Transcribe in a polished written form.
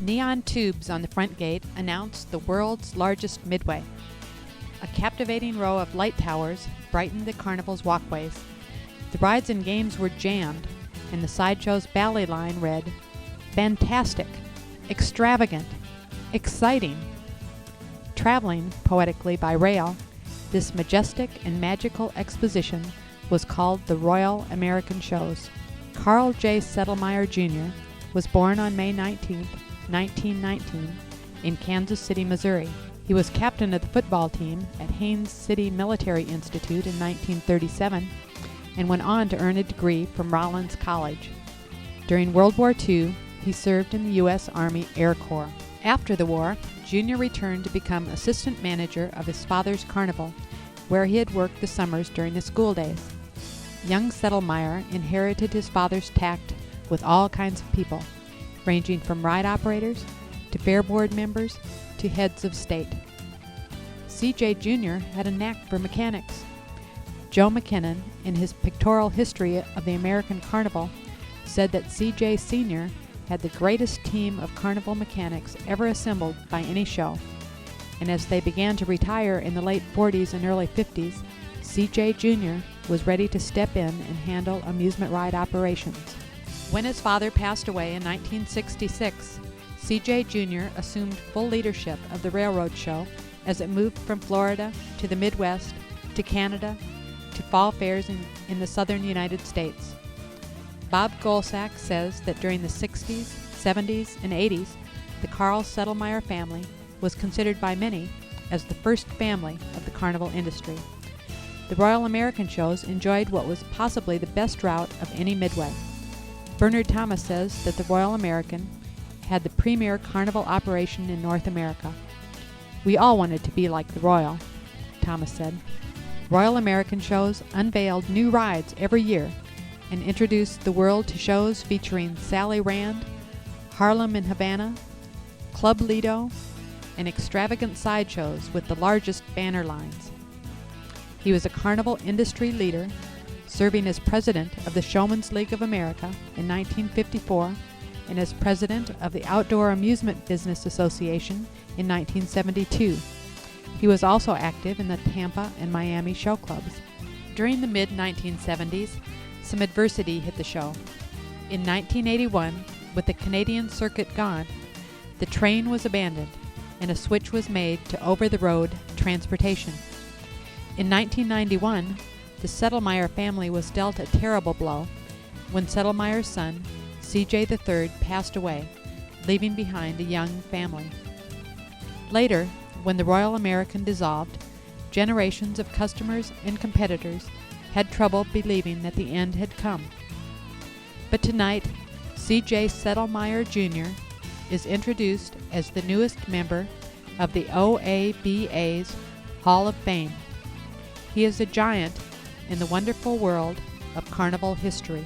Neon tubes on the front gate announced the world's largest midway. A captivating row of light towers brightened the carnival's walkways. The rides and games were jammed, and the sideshow's bally line read, "Fantastic, extravagant, exciting." Traveling poetically by rail, this majestic and magical exposition was called the Royal American Shows. Carl J. Sedlmayr, Jr. was born on May 19, 1919, in Kansas City, Missouri. He was captain of the football team at Haines City Military Institute in 1937 and went on to earn a degree from Rollins College. During World War II, he served in the U.S. Army Air Corps. After the war, Jr. returned to become assistant manager of his father's carnival, where he had worked the summers during the school days. Young Sedlmayr inherited his father's tact with all kinds of people, ranging from ride operators to fair board members to heads of state. C.J. Jr. had a knack for mechanics. Joe McKinnon, in his pictorial history of the American Carnival, said that C.J. Sr. had the greatest team of carnival mechanics ever assembled by any show, and as they began to retire in the late 40s and early 50s, C.J. Jr. was ready to step in and handle amusement ride operations. When his father passed away in 1966, C.J. Jr. assumed full leadership of the railroad show as it moved from Florida to the Midwest to Canada to fall fairs in the southern United States. Bob Golsack says that during the 60s, 70s, and 80s, the Carl Sedlmayr family was considered by many as the first family of the carnival industry. The Royal American shows enjoyed what was possibly the best route of any midway. Bernard Thomas says that the Royal American had the premier carnival operation in North America. "We all wanted to be like the Royal," Thomas said. Royal American shows unveiled new rides every year and introduced the world to shows featuring Sally Rand, Harlem and Havana, Club Lido, and extravagant sideshows with the largest banner lines. He was a carnival industry leader, serving as president of the Showman's League of America in 1954 and as president of the Outdoor Amusement Business Association in 1972. He was also active in the Tampa and Miami show clubs. During the mid-1970s, some adversity hit the show. In 1981, with the Canadian circuit gone, the train was abandoned and a switch was made to over-the-road transportation. In 1991, the Sedlmayr family was dealt a terrible blow when Sedlmayr's son, C.J. III, passed away, leaving behind a young family. Later, when the Royal American dissolved, generations of customers and competitors had trouble believing that the end had come. But tonight, C.J. Sedlmayr, Jr. is introduced as the newest member of the OABA's Hall of Fame. He is a giant in the wonderful world of carnival history.